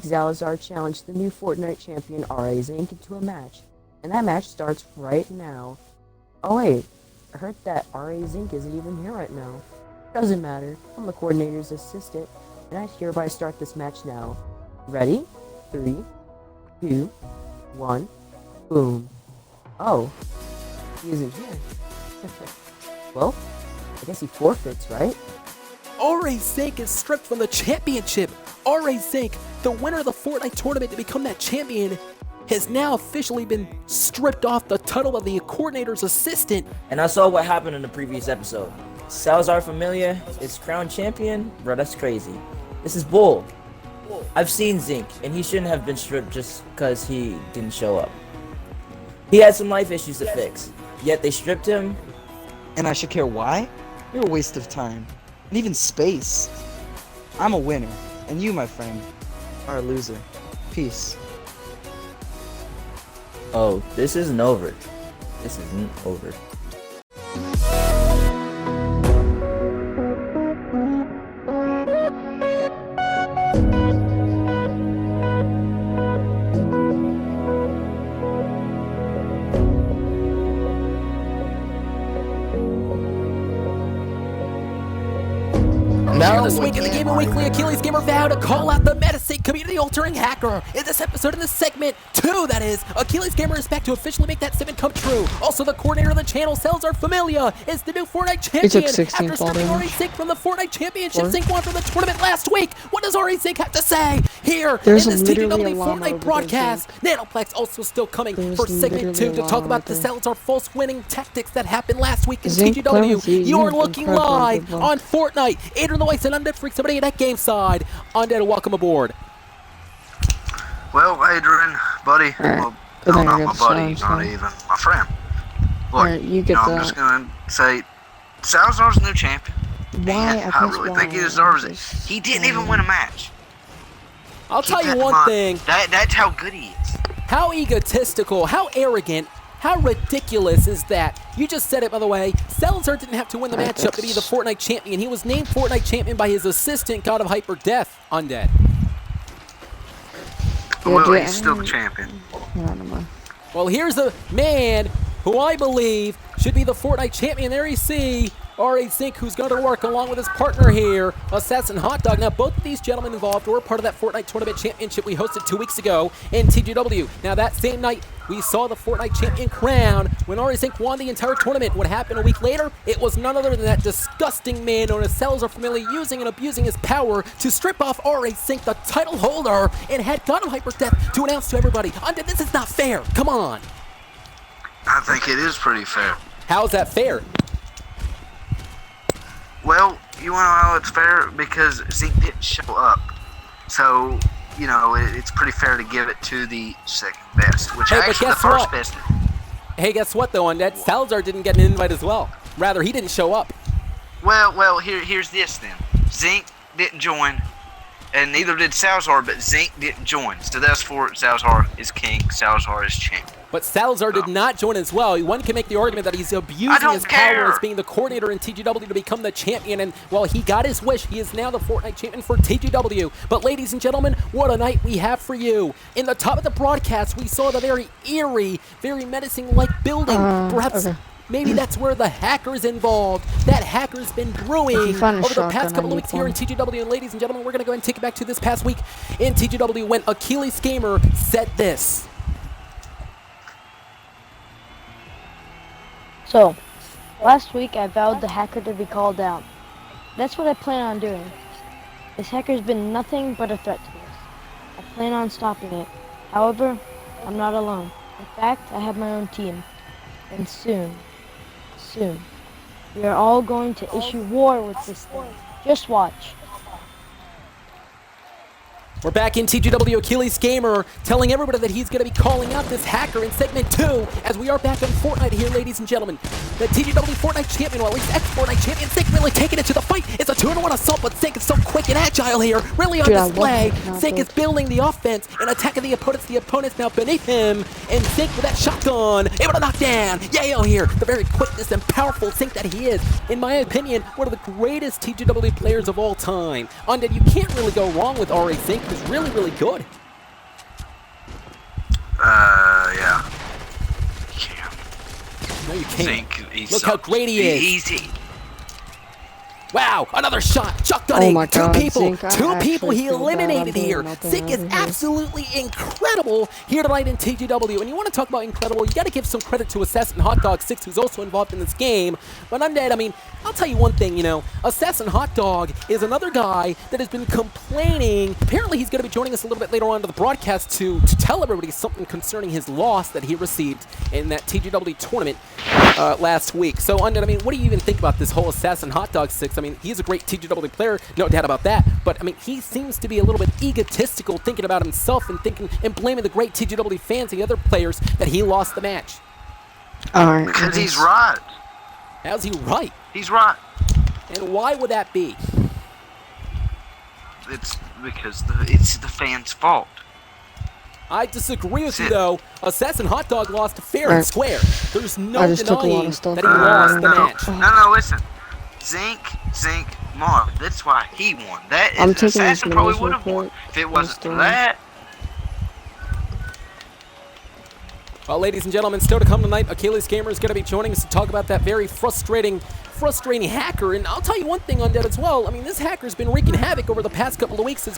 Salazar challenged the new Fortnite champion RA Zink into a match, and that match starts right now. Oh wait, I heard that RA Zink isn't even here right now. Doesn't matter, I'm the coordinator's assistant, and I hereby start this match now. Ready? 3, 2, 1, boom. Oh, he isn't here. Well, I guess he forfeits, right? RA Zink is stripped from the championship. RA Zink, the winner of the Fortnite tournament to become that champion, has now officially been stripped off the title of the coordinator's assistant. And I saw what happened in the previous episode. Salazar Familia is crowned champion? Bro, that's crazy. This is bull. I've seen Zink, and he shouldn't have been stripped just because he didn't show up. He had some life issues to fix, yet they stripped him. And I should care why? You're a waste of time. And even space. I'm a winner, and you, my friend, are a loser. Peace. Oh, this isn't over. This isn't over. Now, this week in the Gaming Weekly, Achilles Gamer vowed to call out the Metasync community-altering hacker. In this episode, in this segment 2, that is, Achilles Gamer is back to officially make that statement come true. Also, the coordinator of the channel, Salazar Familia, is the new Fortnite champion. After stripping RA Zink from the Fortnite Championship, Zink won from the tournament last week. What does RA Zink have to say? Here, in this TGW Fortnite broadcast, Nanoplex also still coming for segment 2 to talk about the Salazar false winning tactics that happened last week in TGW. You're looking live on Fortnite. AdrianTheVoice and Undead Freak, somebody at that game side. Undead, welcome aboard. Well, Adrian, buddy, well, no, not my buddy, not even my friend. Look, I'm just going to say, Salazar's the new champion. Why? I really think he deserves it. He didn't even win a match. I'll tell you one thing. That's how good he is. How egotistical, how arrogant, how ridiculous is that? You just said it, by the way. Salazar didn't have to win the matchup to be the Fortnite champion. He was named Fortnite champion by his assistant, God of Hyper Death, Undead. Well, he's still the champion. Well, here's a man who I believe should be the Fortnite champion. There you see RA Zink, who's going to work along with his partner here, Assassin Hot Dog. Now, both of these gentlemen involved were part of that Fortnite Tournament Championship we hosted 2 weeks ago in TGW. Now, that same night, we saw the Fortnite champion crown when RA Zink won the entire tournament. What happened a week later? It was none other than that disgusting man known as Salazar Familia using and abusing his power to strip off RA Zink, the title holder, and had God of Hyper Death to announce to everybody, Undead, this is not fair. Come on. I think it is pretty fair. How is that fair? Well, you want to know how it's fair? Because Zink didn't show up. So, you know, it's pretty fair to give it to the second best, which actually the first best. Hey, guess what, though, Undead? Salazar didn't get an invite as well. Rather, he didn't show up. Well, here's this then. Zink didn't join, and neither did Salazar, but Zink didn't join. So that's for Salazar is king, Salazar is champion. But Salazar did not join as well. One can make the argument that he's abusing his power as being the coordinator in TGW to become the champion. And while he got his wish, he is now the Fortnite champion for TGW. But ladies and gentlemen, what a night we have for you. In the top of the broadcast, we saw the very eerie, very menacing-like building. Perhaps maybe that's where the hacker's involved. That hacker's been brewing over the past couple of weeks here in TGW. And ladies and gentlemen, we're going to go ahead and take it back to this past week in TGW when Achilles Gamer said this. So, last week I vowed the hacker to be called out. That's what I plan on doing. This hacker's been nothing but a threat to us. I plan on stopping it. However, I'm not alone. In fact, I have my own team. And soon, we are all going to issue war with this thing. Just watch. We're back in TGW. Achilles Gamer telling everybody that he's going to be calling out this hacker in segment 2 as we are back on Fortnite here, ladies and gentlemen. The TGW Fortnite champion, or at least ex-Fortnite champion, Zink really taking it to the fight. It's a 2-1 assault, but Zink is so quick and agile here, really on display. Zink is building the offense and attacking the opponents. The opponent's now beneath him, and Zink with that shotgun, able to knock down Yayo here. The very quickness and powerful Zink that he is. In my opinion, one of the greatest TGW players of all time. Undead, you can't really go wrong with RA Zink. is really, really good. Yeah. Can't. No, you can't. Zink, he Look how sucks. great he is. Easy. Wow, another shot. Chuck Dunning, my two God, people. Zink, I Two people actually he feel bad. I'm eliminated doing here. nothing Zink is over here. absolutely incredible here tonight in TGW. And you want to talk about incredible, you got to give some credit to Assassin Hot Dog 6, who's also involved in this game. But Undead, I mean, I'll tell you one thing, you know, Assassin Hot Dog is another guy that has been complaining. Apparently, he's going to be joining us a little bit later on to the broadcast to tell everybody something concerning his loss that he received in that TGW tournament last week. So, Undead, I mean, what do you even think about this whole Assassin Hot Dog 6? I mean, he's a great TGW player, no doubt about that. But, I mean, he seems to be a little bit egotistical, thinking about himself and thinking and blaming the great TGW fans and the other players that he lost the match. Alright. Because he's right. How's he right? He's right. And why would that be? It's because it's the fans' fault. I disagree with you, though. Assassin Hot Dog lost fair and Right. square. There's no I just took a lot denying of stuff that he from lost there. the no, match. no, listen. Zink, Marv. That's why he won. That I'm is, taking Assassin these probably videos would real have won quick. if it wasn't for Mr. that. Well, ladies and gentlemen, still to come tonight, Achilles Gamer is going to be joining us to talk about that very frustrating hacker. And I'll tell you one thing, Undead, as well. I mean, this hacker's been wreaking havoc over the past couple of weeks. Has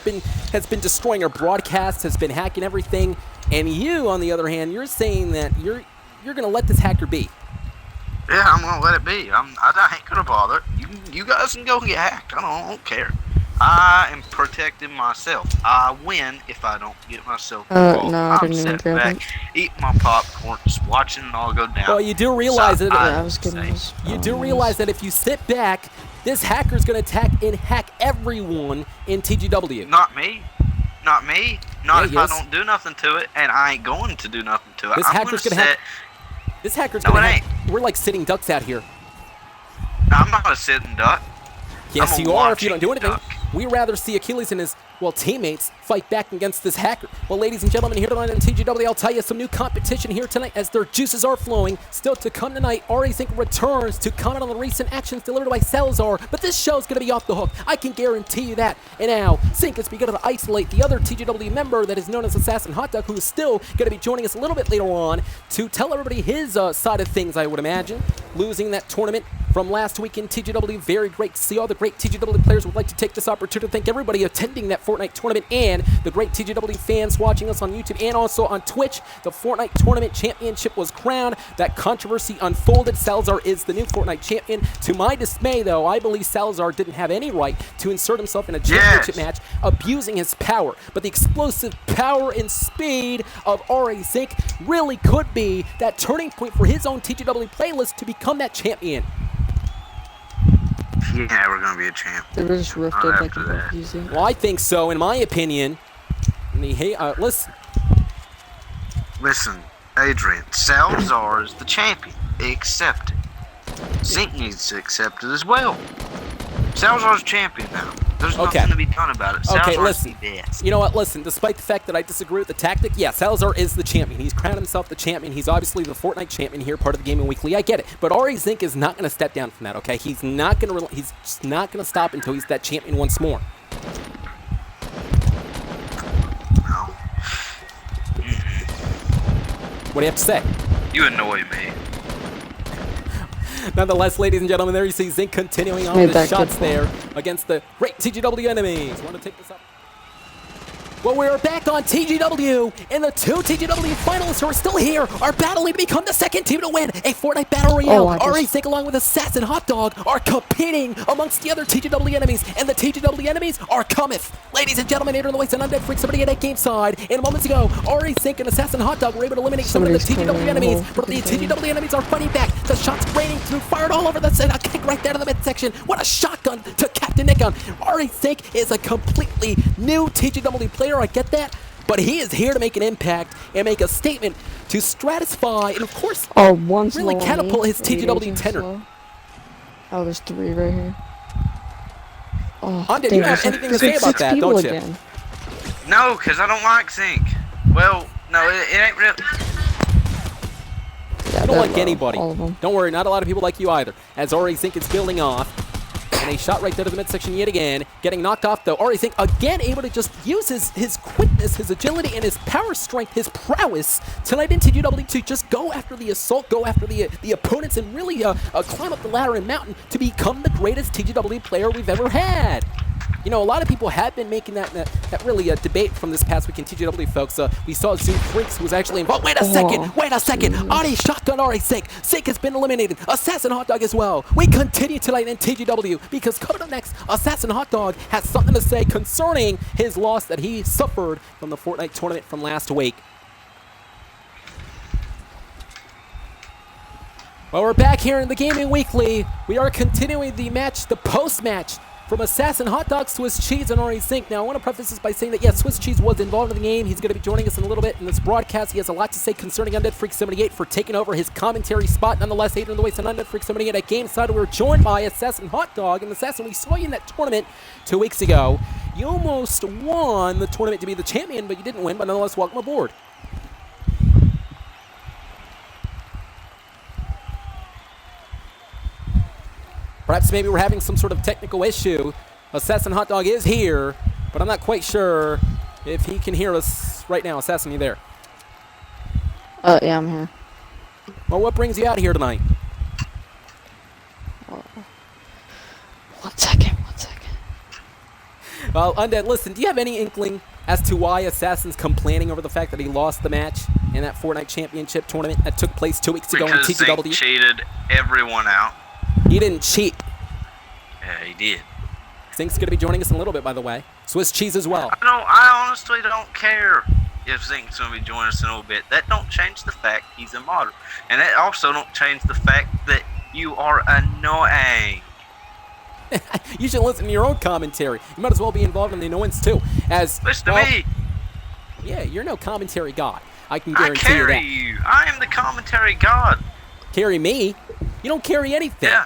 been destroying our broadcasts, has been hacking everything. And you, on the other hand, you're saying that you're going to let this hacker be. Yeah, I'm gonna let it be. I ain't gonna bother. You guys can go and get hacked. I don't care. I am protecting myself. I win if I don't get myself involved. No, I I'm didn't even sitting grab back, eating my popcorn, just watching it all go down. Well, you do realize So, that. I was getting this. You do realize that if you sit back, this hacker's going to attack and hack everyone in TGW. Not me. Not me. Not if I yes. don't do nothing to it, and I ain't going to do nothing to it. This I'm hacker's gonna gonna sit. This hacker's No, going to it hack. We're like sitting ducks out here. I'm not a sitting duck. Yes, I'm a you are if you don't do watching anything. duck. We rather see Achilles and his, well, teammates fight back against this hacker. Well, ladies and gentlemen, here tonight on TGW, I'll tell you some new competition here tonight as their juices are flowing. Still to come tonight, RA Zink returns to comment on the recent actions delivered by Salazar, but this show's going to be off the hook. I can guarantee you that. And now, Zink has begun to isolate the other TGW member that is known as Assassin Hot Dog, who is still going to be joining us a little bit later on to tell everybody his side of things, I would imagine. Losing that tournament from last week in TGW, very great to see. All the great TGW players would like to take this opportunity to thank everybody attending that Fortnite tournament and the great TGW fans watching us on YouTube and also on Twitch. The Fortnite tournament championship was crowned. That controversy unfolded. Salazar is the new Fortnite champion. To my dismay, though, I believe Salazar didn't have any right to insert himself in a championship match, abusing his power. But the explosive power and speed of RA Zink really could be that turning point for his own TGW playlist to become that champion. He's never gonna be a champ. They were just rifted Not like after that. using. Well, I think so, in my opinion. Listen. Listen, Adrian, Salazar is the champion. Accept it. Zink needs to accept it as well. Salazar's champion now. There's Okay. nothing to be done about it. Okay, Salazar's listen. the best. You know what? Listen, despite the fact that I disagree with the tactic, yeah, Salazar is the champion. He's crowned himself the champion. He's obviously the Fortnite champion here, part of the Gaming Weekly. I get it. But RA Zink is not going to step down from that, okay? He's not going to he's just not going to stop until he's that champion once more. No. What do you have to say? You annoy me. Nonetheless, ladies and gentlemen, there you see Zink continuing on Made with his that shots good there against the great TGW enemies. Want to take this up? Well, we're back on TGW, and the two TGW finalists who are still here are battling to become the second team to win a Fortnite Battle Royale. RA Zink, along with Assassin Hot Dog, are competing amongst the other TGW enemies, and the TGW enemies are cometh. Ladies and gentlemen, AdrianTheVoice and Undead Freak, somebody at that game side. And moments ago, RA Zink and Assassin Hot Dog were able to eliminate some of the TGW enemies, but the TGW enemies are fighting back. The shots raining through, fired all over the set. A kick right there to the midsection. What a shotgun to Captain Nick on. RA Zink is a completely new TGW player, I get that, but he is here to make an impact and make a statement to stratify and, of course, really catapult his TGW tenor. Oh, there's 3 right here. Oh, Undead, you have anything to say about that, don't you? No, because I don't like Zink. Well, no, it ain't real. I don't like anybody. All of them. Don't worry, not a lot of people like you either. As RA Zink is building off, and he shot right there to the midsection yet again. Getting knocked off, though. RA Zink again able to just use his quickness, his agility, and his power strength, his prowess tonight in TGW to just go after the assault, go after the opponents, and really climb up the ladder and mountain to become the greatest TGW player we've ever had. You know, a lot of people have been making that really debate from this past week in TGW, folks. We saw Zoom Freaks, who was actually involved. Wait a second! Adi shotgun RA Zink. Zink has been eliminated. Assassin Hot Dog as well. We continue tonight in TGW because coming up next, Assassin Hot Dog has something to say concerning his loss that he suffered from the Fortnite tournament from last week. Well, we're back here in the Gaming Weekly. We are continuing the match, the post-match, from Assassin Hot Dog, Swiss Cheese, and RA Zink. Now, I want to preface this by saying that, yes, Swiss Cheese was involved in the game. He's going to be joining us in a little bit in this broadcast. He has a lot to say concerning Undead Freak 78 for taking over his commentary spot. Nonetheless, AdrianTheVoice and Undead Freak 78 at Game Side. We were joined by Assassin Hot Dog. And Assassin, we saw you in that tournament 2 weeks ago. You almost won the tournament to be the champion, but you didn't win. But nonetheless, welcome aboard. Perhaps maybe we're having some sort of technical issue. Assassin Hot Dog is here, but I'm not quite sure if he can hear us right now. Assassin, you there? Yeah, I'm here. Well, what brings you out here tonight? 1 second. Well, Undead, listen, do you have any inkling as to why Assassin's complaining over the fact that he lost the match in that Fortnite Championship tournament that took place 2 weeks ago in TGW? Because Zink cheated everyone out. He didn't cheat. Yeah, he did. Zink's going to be joining us in a little bit, by the way. Swiss Cheese as well. I honestly don't care if Zink's going to be joining us in a little bit. That don't change the fact he's a modder. And that also don't change the fact that you are annoying. You should listen to your own commentary. You might as well be involved in the annoyance, too. Listen to me. Yeah, you're no commentary god. I can guarantee I you that. carry you. I am the commentary god. Carry me? You don't carry anything. Yeah.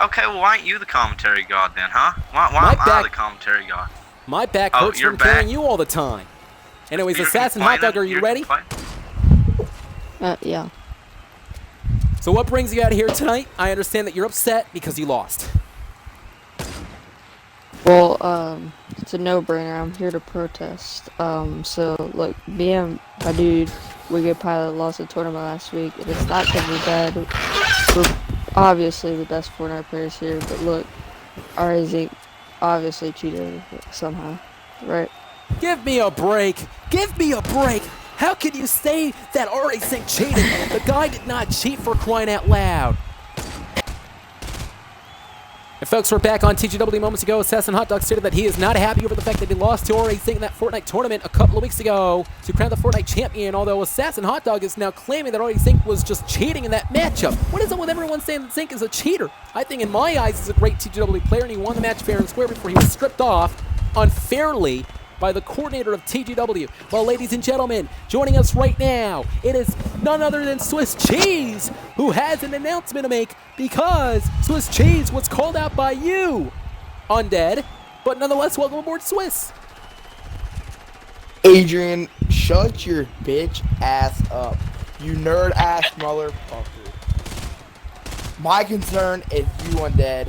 Okay, well, why ain't you the commentary god then, huh? Why am I the commentary god? My back hurts from carrying you all the time. Anyways, Assassin Hot Dog, are you ready? Yeah. So what brings you out here tonight? I understand that you're upset because you lost. Well, it's a no-brainer. I'm here to protest. So, look, BM, my dude, Wicked Pilot lost the tournament last week, and it's not because we're bad. We're obviously the best Fortnite players here, but look, RA Zink obviously cheated somehow, right? Give me a break. Give me a break. How can you say that RA Zink cheated? The guy did not cheat, for crying out loud. And folks, we're back on TGW moments ago. Assassin Hot Dog stated that he is not happy over the fact that he lost to RA Zink in that Fortnite tournament a couple of weeks ago to crown the Fortnite champion, although Assassin Hot Dog is now claiming that RA Zink was just cheating in that matchup. What is it with everyone saying that Zink is a cheater? I think in my eyes he's a great TGW player, and he won the match fair and square before he was stripped off unfairly by the coordinator of TGW. Well, ladies and gentlemen, joining us right now, it is none other than Swiss Cheese, who has an announcement to make because Swiss Cheese was called out by you, Undead. But nonetheless, welcome aboard, Swiss. Adrian, shut your bitch ass up, you nerd ass motherfucker. My concern is you, Undead,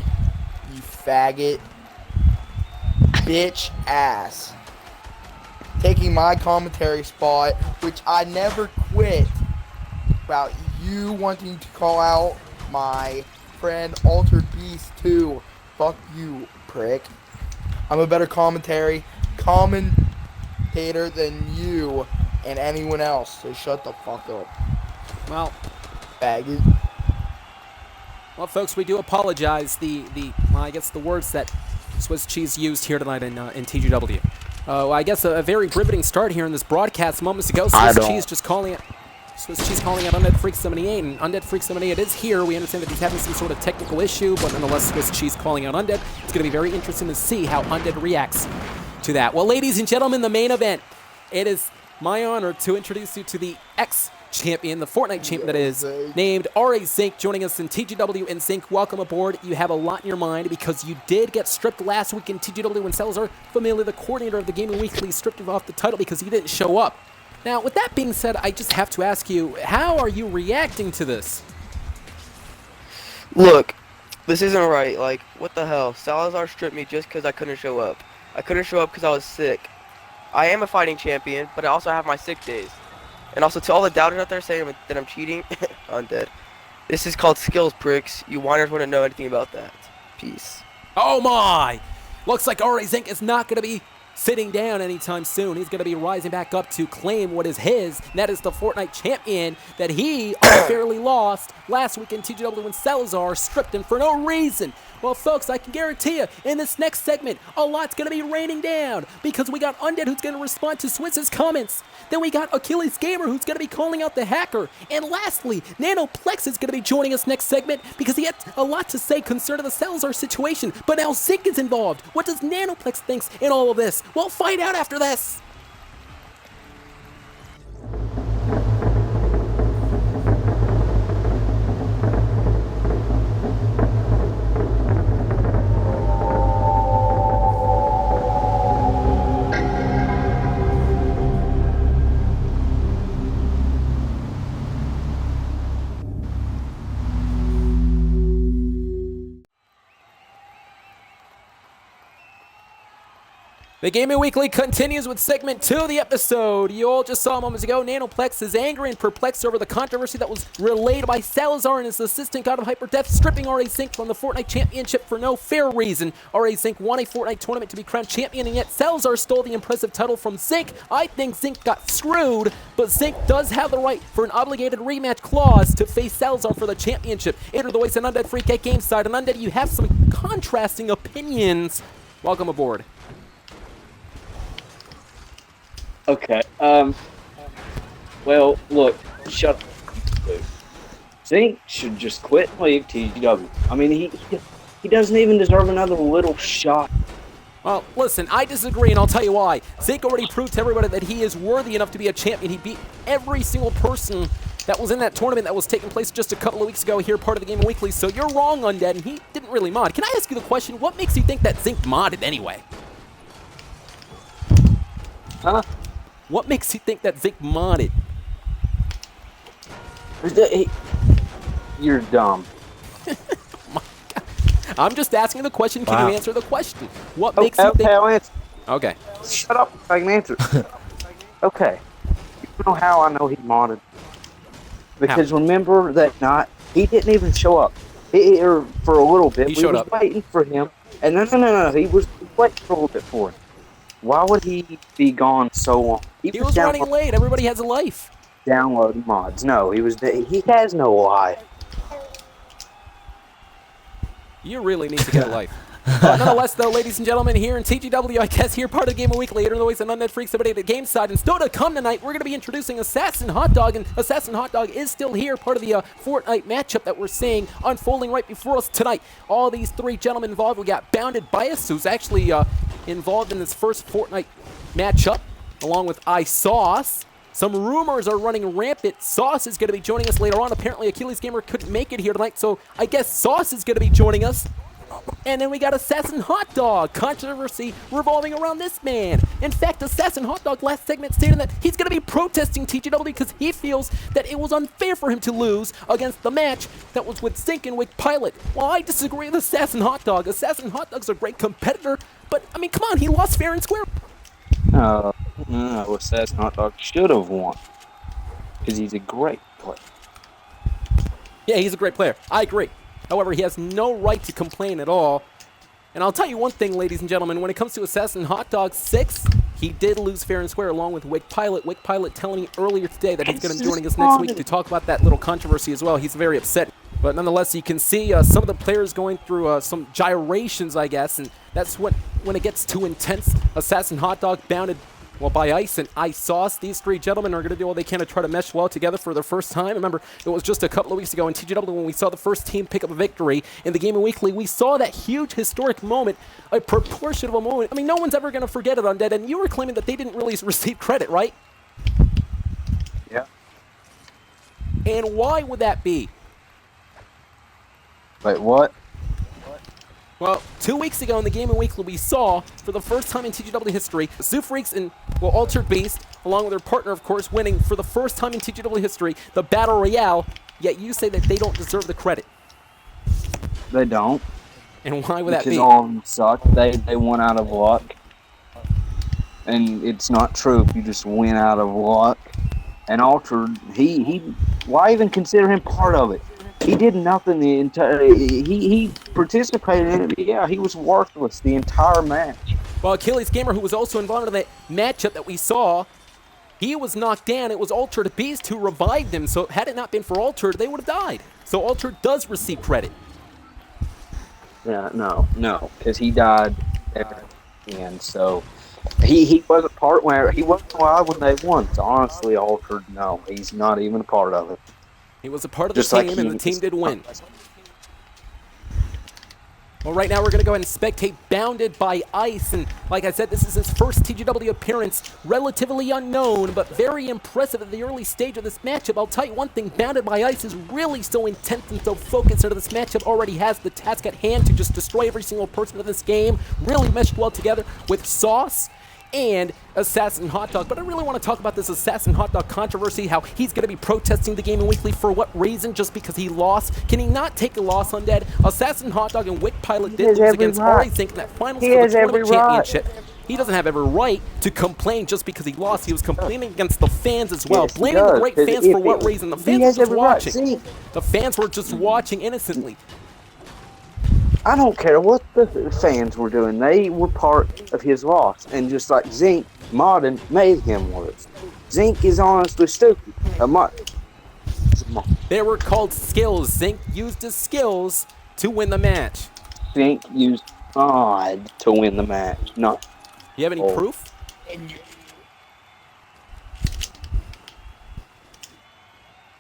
you faggot, bitch ass. Taking my commentary spot, which I never quit, about you wanting to call out my friend Altered Beast too. Fuck you, prick. I'm a better commentator than you and anyone else, so shut the fuck up. Well, faggot. Well, folks, we do apologize. Well, I guess the words that Swiss Cheese used here tonight in TGW. I guess a very riveting start here in this broadcast moments ago. Swiss Cheese calling out Undead Freak 78, and Undead Freak 78 is here. We understand that he's having some sort of technical issue, but nonetheless, Swiss Cheese calling out Undead. It's going to be very interesting to see how Undead reacts to that. Well, ladies and gentlemen, the main event. It is my honor to introduce you to the ex-champion, the Fortnite champion that is, named RA Zink, joining us in TGW. And Zink, welcome aboard. You have a lot in your mind because you did get stripped last week in TGW when Salazar Familia, the coordinator of the Gaming Weekly, stripped you off the title because he didn't show up. Now, with that being said, I just have to ask you, how are you reacting to this? Look, This isn't right. Like, what the hell? Salazar stripped me just because I couldn't show up. I couldn't show up because I was sick. I am a fighting champion, but I also have my sick days. And also, to all the doubters out there saying that I'm cheating, I'm dead. This is called skills, pricks. You whiners wouldn't know anything about that. Peace. Oh my! Looks like RA Zink is not going to be sitting down anytime soon. He's going to be rising back up to claim what is his, and that is the Fortnite champion that he unfairly lost last week in TGW when Salazar stripped him for no reason. Well, folks, I can guarantee you, in this next segment, a lot's going to be raining down because we got Undead who's going to respond to Switz's comments. Then we got Achilles Gamer who's going to be calling out the hacker. And lastly, Nanoplex is going to be joining us next segment because he had a lot to say concerning the Salazar situation. But now Zink is involved. What does Nanoplex think in all of this? We'll find out after this. The Gaming Weekly continues with segment 2 of the episode. You all just saw moments ago, Nanoplex is angry and perplexed over the controversy that was relayed by Salazar and his assistant God of Hyperdeath stripping RA Zink from the Fortnite Championship for no fair reason. RA Zink won a Fortnite tournament to be crowned champion, and yet Salazar stole the impressive title from Zink. I think Zink got screwed, but Zink does have the right for an obligated rematch clause to face Salazar for the championship. AdrianTheVoice and Undead Freak at GameSide. And Undead, you have some contrasting opinions. Welcome aboard. Okay, well, look, shut up. Zink should just quit and leave TGW. I mean, he doesn't even deserve another little shot. Well, listen, I disagree, and I'll tell you why. Zink already proved to everybody that he is worthy enough to be a champion. He beat every single person that was in that tournament that was taking place just a couple of weeks ago here, part of the Gaming Weekly. So you're wrong, Undead, and he didn't really mod. Can I ask you the question, what makes you think that Zink modded anyway? Huh? What makes you think that Zink modded? You're dumb. I'm just asking the question. Can you answer the question? What makes you think... I'll answer. Okay. Shut up if I can answer. Okay. You know how I know he modded? Because remember that night, he didn't even show up. Or for a little bit. He showed up. Waiting for him. And no. He was waiting for a little bit for him. Why would he be gone so long? He was running late. Everybody has a life. Downloading mods. No, he has no life. You really need to get a life. But nonetheless, though, ladies and gentlemen, here in TGW, I guess here part of the Gaming Weekly, AdrianTheVoice and Undead Freaks, everybody at the GameSide. And still to come tonight, we're going to be introducing Assassin Hot Dog, and Assassin Hot Dog is still here, part of the Fortnite matchup that we're seeing unfolding right before us tonight. All these three gentlemen involved. We got Bounded Bias, who's actually involved in this first Fortnite matchup, along with iSauce. Some rumors are running rampant. Sauce is going to be joining us later on. Apparently, Achilles Gamer couldn't make it here tonight, so I guess Sauce is going to be joining us. And then we got Assassin Hot Dog. Controversy revolving around this man. In fact, Assassin Hot Dog last segment stated that he's going to be protesting TGW because he feels that it was unfair for him to lose against the match that was with Zink and with Pilot. Well, I disagree with Assassin Hot Dog. Assassin Hot Dog's a great competitor, but, I mean, come on, he lost fair and square. No, Assassin Hot Dog should have won. Because he's a great player. Yeah, he's a great player. I agree. However, he has no right to complain at all. And I'll tell you one thing, ladies and gentlemen, when it comes to Assassin Hot Dog 6, he did lose fair and square along with Wick Pilot. Wick Pilot telling me earlier today that he's going to be joining us next week to talk about that little controversy as well. He's very upset. But nonetheless, you can see some of the players going through some gyrations, I guess, and that's when it gets too intense. Assassin Hot Dog bounded by Ice and iSauce. These three gentlemen are going to do all they can to try to mesh well together for their first time. Remember, it was just a couple of weeks ago in TGW when we saw the first team pick up a victory in the Gaming Weekly. We saw that huge historic moment, a proportion of a moment. I mean, no one's ever going to forget it, Undead, and you were claiming that they didn't really receive credit, right? Yeah. And why would that be? Wait, what? Well, 2 weeks ago in the Gaming Weekly, we saw, for the first time in TGW history, Zoo Freaks and, Altered Beast, along with their partner, of course, winning for the first time in TGW history, the Battle Royale, yet you say that they don't deserve the credit. They don't. And why would that Because be? all of them suck. They went out of luck. And it's not true if you just win out of luck. And Altered, why even consider him part of it? He did nothing the entire. He participated in it. But yeah, he was worthless the entire match. Well, Achilles Gamer, who was also involved in that matchup that we saw, he was knocked down. It was Altered Beast who revived him. So had it not been for Altered, they would have died. So Altered does receive credit. Yeah, no, because he died at the end. So he wasn't he wasn't alive when they won. So honestly, Altered, no, he's not even a part of it. He was a part of Just the like team, and the team did win. Well, right now we're going to go ahead and spectate Bounded by Ice. And like I said, this is his first TGW appearance. Relatively unknown, but very impressive at the early stage of this matchup. I'll tell you one thing, Bounded by Ice is really so intense and so focused into this matchup. Already has the task at hand to just destroy every single person in this game. Really meshed well together with Sauce and Assassin Hot Dog. But I really want to talk about this Assassin Hot Dog controversy, how he's going to be protesting the Gaming Weekly. For what reason? Just because he lost? Can he not take a loss, Undead? Assassin Hot Dog and Wick Pilot did lose against RA Zink in that finals for the tournament championship. He doesn't have every right to complain just because he lost. He was complaining against the fans as well. Yes, Blaming the great fans for what reason? The fans were just watching. The fans were just watching innocently. I don't care what the fans were doing. They were part of his loss. And just like Zink, Modern made him lose. Zink is honestly stupid. They were called skills. Zink used his skills to win the match. Zink used God to win the match. Not. You have any proof?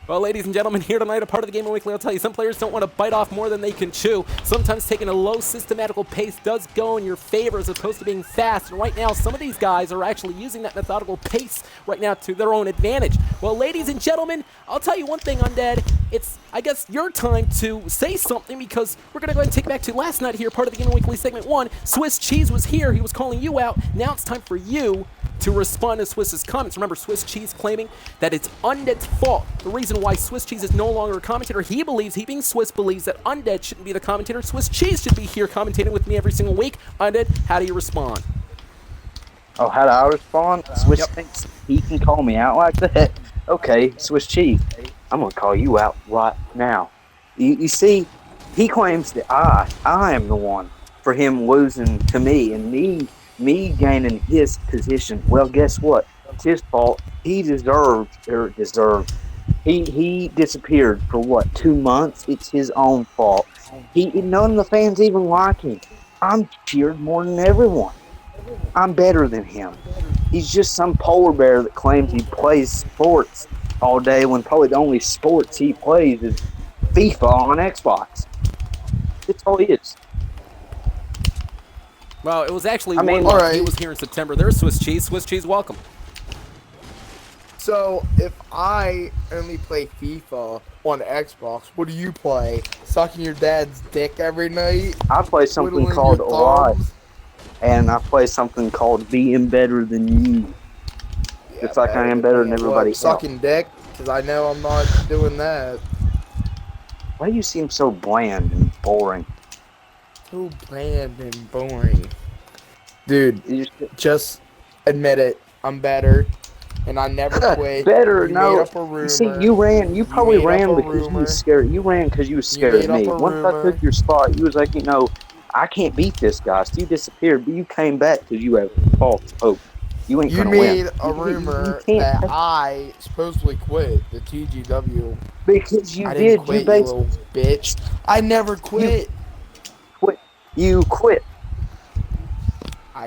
Well, ladies and gentlemen, here tonight, a part of the Gaming Weekly, I'll tell you, some players don't want to bite off more than they can chew. Sometimes taking a low systematical pace does go in your favor as opposed to being fast. And right now, some of these guys are actually using that methodical pace right now to their own advantage. Well, ladies and gentlemen, I'll tell you one thing, Undead. It's, I guess, your time to say something because we're going to go ahead and take it back to last night here, part of the Gaming Weekly segment 1. Swiss Cheese was here. He was calling you out. Now it's time for you to respond to Swiss's comments. Remember, Swiss Cheese claiming that it's Undead's fault. The reason why Swiss Cheese is no longer a commentator, he being Swiss, believes that Undead shouldn't be the commentator. Swiss Cheese should be here commentating with me every single week. Undead, how do you respond? Oh, how do I respond? Swiss thinks he can call me out like that? Okay, Swiss Cheese, I'm going to call you out right now. You see, he claims that I am the one for him losing to me and me gaining his position. Well, guess what? It's his fault. He deserved. He disappeared for what, 2 months? It's his own fault. None of the fans even like him. I'm cheered more than everyone. I'm better than him. He's just some polar bear that claims he plays sports all day when probably the only sports he plays is FIFA on Xbox. That's all he is. Well, it was actually all right. He was here in September. There's Swiss Cheese. Swiss Cheese, welcome. So, if I only play FIFA on Xbox, what do you play? Sucking your dad's dick every night? I play something Twiddling called your Alive, thumbs? and I play something called Being Better Than You. Yeah, It's like I am better than everybody else. Sucking dick? Because I know I'm not doing that. Why do you seem so bland and boring? So bland and boring. Dude, just admit it. I'm better. And I never quit. Better, you no. Made up a rumor. You see, you ran. You probably ran because you was scared. You ran because you was scared of me. Once I took your spot, you was like, I can't beat this guy. So you disappeared, but you came back because you have false hope. You ain't gonna win. You made a rumor that I supposedly quit the TGW. Because you I did. didn't quit, You little bitch. I never quit. You quit.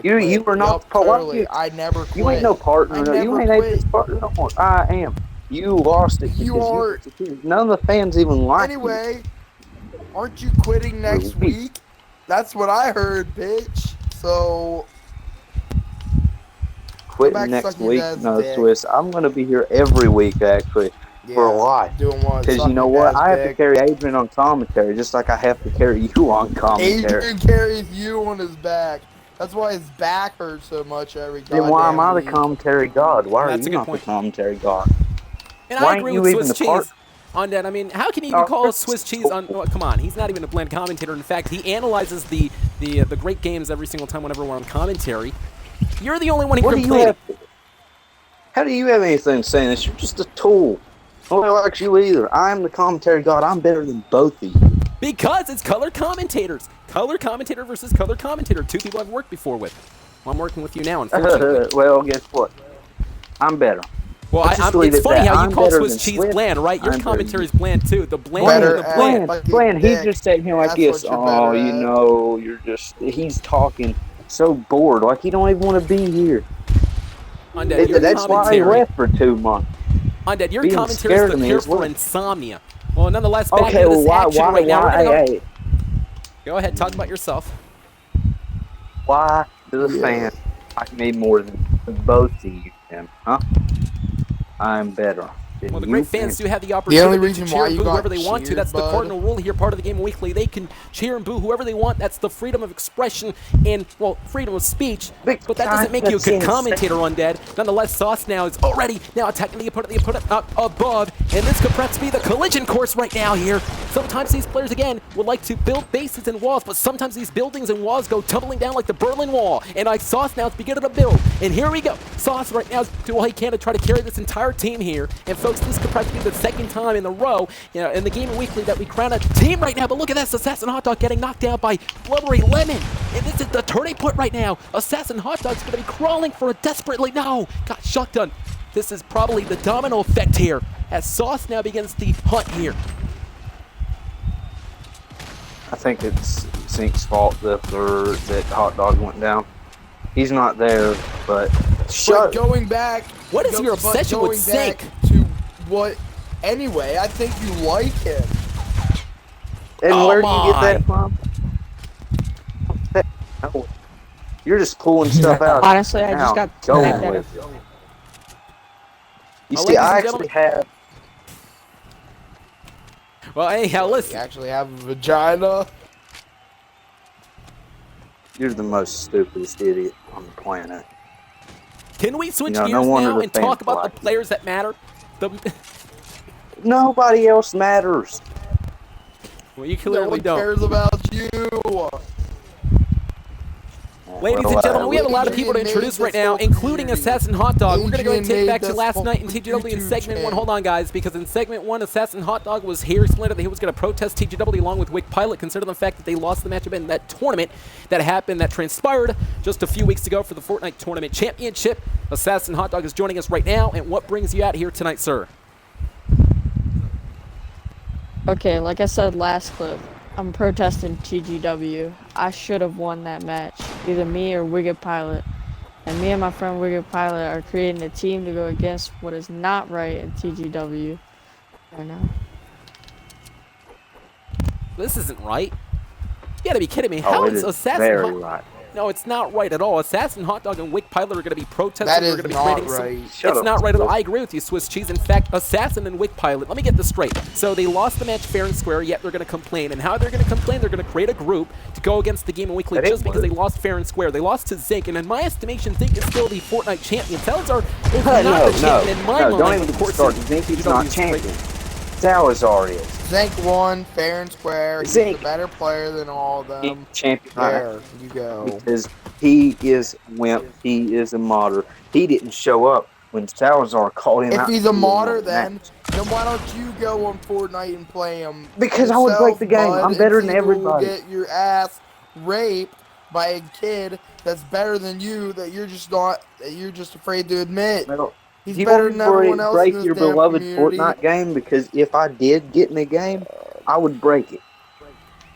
You were not totally. I never quit. You ain't no partner. You ain't Adrian's partner no more. I am. You lost it. You are. None of the fans even like you. Anyway, aren't you quitting next week? That's what I heard, bitch. So. Quitting next week? No, Swiss. I'm gonna be here every week actually. For a while. Because you know what? I have to carry Adrian on commentary just like I have to carry you on commentary. Adrian carries you on his back. That's why his back hurts so much every goddamn Then why am I the week. commentary god? Why are you not the commentary god? And I agree with Swiss Cheese. Undead, I mean, how can you even call Swiss cheese on? Oh, come on, he's not even a bland commentator. In fact, he analyzes the great games every single time whenever we're on commentary. You're the only one who complaining. How do you have anything saying this? You're just a tool. Nobody likes you either. I'm the commentary god. I'm better than both of you. Because it's color commentators. Color commentator versus color commentator. Two people I've worked before with. Well, I'm working with you now, unfortunately. Well, guess what? I'm better. Well, it's funny how you call Swiss cheese bland, right? Your commentary's bland too. The bland Better the bland. Bland, he's just sitting here like this. Oh, you know, he's talking so bored. Like he don't even want to be here. Undead, That's why he left for 2 months. Undead, your commentary is the cure for insomnia. Well, nonetheless, back okay, into this action right now. Hey. Go ahead, talk about yourself. Why do the fans like me more than both of you, then, huh? I'm better. Well, the great fans do have the opportunity to cheer and boo whoever they want to. That's the bud. cardinal rule here, part of the Game Weekly. They can cheer and boo whoever they want. That's the freedom of expression and, well, freedom of speech. But that doesn't make you a good commentator, Undead. Nonetheless, Sauce now is already now attacking the opponent up above. And this could perhaps be the collision course right now here. Sometimes these players, again, would like to build bases and walls, but sometimes these buildings and walls go tumbling down like the Berlin Wall. And Sauce now is beginning to build. And here we go. Sauce right now is doing all he can to try to carry this entire team here. And folks, this could probably be the second time in a row, in the Game Weekly that we crown a team right now. But look at this, Assassin Hot Dog getting knocked down by Blubbery Lemon. And this is the turning point right now. Assassin Hot Dog's going to be crawling for a desperately, got shotgun. This is probably the domino effect here as Sauce now begins the hunt here. I think it's Zink's fault that Hot Dog went down. He's not there, but going back. What is your obsession with Zink? To what? Anyway, I think you like him. And where do you get that from? No. You're just pulling stuff out. Honestly, I just got snapped out of. You see, I actually have. Well, anyhow, listen. You actually have a vagina. You're the most stupidest idiot on the planet. Can we switch gears now and talk about the players that matter? Nobody else matters. Well, you clearly don't. No one cares about you. Ladies and gentlemen, we have a lot of people to introduce right now, including Assassin Hot Dog. We're going to go and take back to last night in TGW in segment 1. Hold on, guys, because in segment 1, Assassin Hot Dog was here. He explained that he was going to protest TGW along with Wick Pilot, considering the fact that they lost the matchup in that tournament that happened, that transpired just a few weeks ago for the Fortnite Tournament Championship. Assassin Hot Dog is joining us right now, and what brings you out here tonight, sir? Okay, like I said last clip, I'm protesting TGW. I should have won that match. Either me or Wicked Pilot. And me and my friend Wicked Pilot are creating a team to go against what is not right in TGW right now. This isn't right. You gotta be kidding me. How is Assassin Hot Dog? Right. No, it's not right at all. Assassin Hot Dog and Wick Pilot are going to be protesting. That is We're going to be not creating right. It's not right at all. I agree with you, Swiss Cheese. In fact, Assassin and Wick Pilot, let me get this straight. So they lost the match fair and square, yet they're going to complain. And how they're going to complain, they're going to create a group to go against the Game Weekly just because they lost fair and square. They lost to Zink, and in my estimation, Zink is still the Fortnite champion. Salazar is not the champion in my mind. Don't even start. Zink is not champion. Salazar is. Zink won fair and square. He's a better player than all of them. Champion. There you go. Because he is wimp. He is a modder. He didn't show up when Salazar called him out. If he's a modder, then why don't you go on Fortnite and play him? Because I would break the game. I'm better than everybody. You get your ass raped by a kid that's better than you. That you're just not. That you're just afraid to admit. He's better than everyone else break in this your damn beloved community. Fortnite game, because if I did get in a game, I would break it.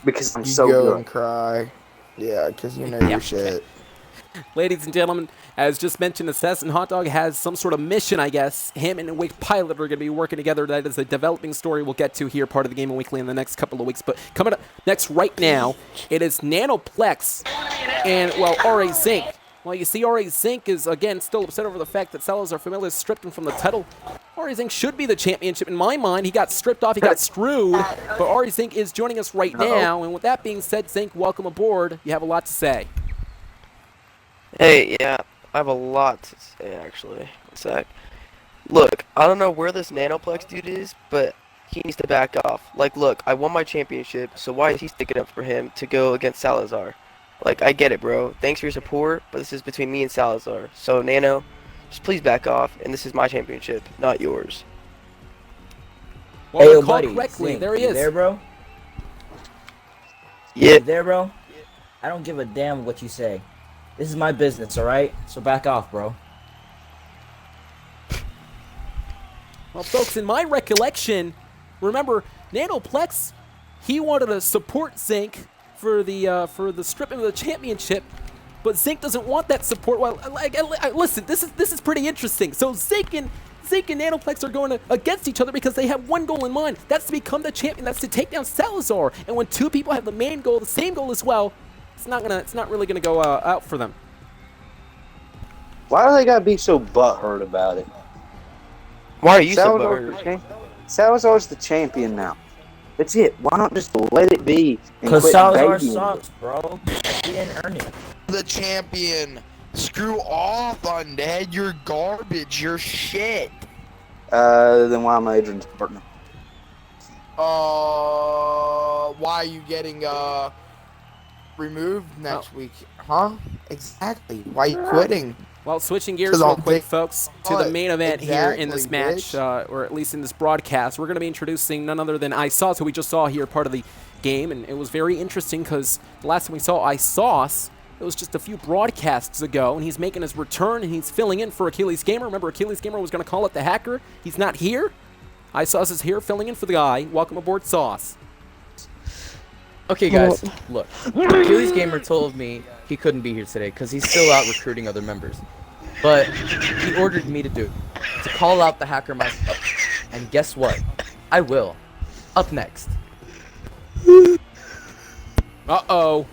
Because I'm so go good. And cry. Yeah, because you know your shit. Ladies and gentlemen, as just mentioned, Assassin Hot Dog has some sort of mission, I guess. Him and Wick Pilot are going to be working together. That is a developing story we'll get to here, part of the Game Weekly in the next couple of weeks. But coming up next right now, it is Nanoplex and, well, RA Zink. Well, you see, RA Zink is, again, still upset over the fact that Salazar Familia stripped him from the title. RA Zink should be the championship. In my mind, he got stripped off, he got screwed. But RA Zink is joining us right now. And with that being said, Zink, welcome aboard. You have a lot to say. Hey, yeah, I have a lot to say, actually. One sec. Look, I don't know where this Nanoplex dude is, but he needs to back off. Like, look, I won my championship, so why is he sticking up for him to go against Salazar? Like, I get it, bro. Thanks for your support, but this is between me and Salazar. So, Nano, just please back off, and this is my championship, not yours. Well, Hey, yo, recall buddy, correctly, Zink, there he you is. there, bro? Yeah. You there, bro? I don't give a damn what you say. This is my business, alright? So back off, bro. Well, folks, in my recollection, remember, Nanoplex, he wanted to support Zink for the stripping of the championship, but Zink doesn't want that support. Well, listen, this is pretty interesting. So Zink and Nanoplex are going against each other because they have one goal in mind. That's to become the champion. That's to take down Salazar. And when two people have the main goal, the same goal as well, it's not really gonna go out for them. Why do they gotta be so butthurt about it? Why are you so Salazar's butthurt? the champion. Salazar's the champion now. That's it. Why not just let it be and Cause quit Salazar babying sucks, bro. He didn't earn it. The champion. Screw off, Undead. You're garbage. You're shit. Then why am I Adrian's partner? Why are you getting removed next week? Huh? Exactly. Why are you quitting? Well, switching gears real quick, folks, to the main event here in this match, or at least in this broadcast. We're going to be introducing none other than iSauce, who we just saw here, part of the game, and it was very interesting because the last time we saw iSauce, it was just a few broadcasts ago, and he's making his return, and he's filling in for Achilles Gamer. Remember, Achilles Gamer was going to call it the hacker. He's not here. iSauce is here, filling in for the guy. Welcome aboard, Sauce. Okay, guys, look. Achilles Gamer told me he couldn't be here today because he's still out recruiting other members. But he ordered me to do it, to call out the hacker myself. And guess what? I will. Up next. Uh-oh.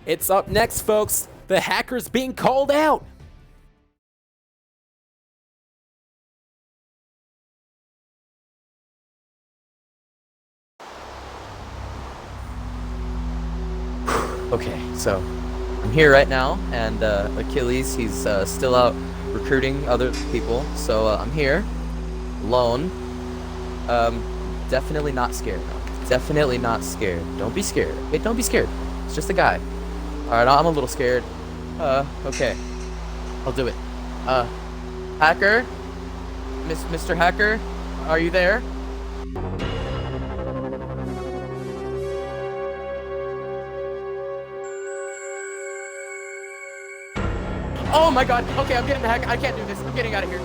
It's up next, folks. The hacker's being called out. Okay, so I'm here right now, and Achilles, he's still out recruiting other people. So I'm here, alone. Definitely not scared. Definitely not scared. Don't be scared. Okay, don't be scared. It's just a guy. Alright, I'm a little scared. Okay. I'll do it. Hacker? Mr. Hacker? Are you there? Oh my god. Okay, I'm getting the hacker. I can't do this. I'm getting out of here.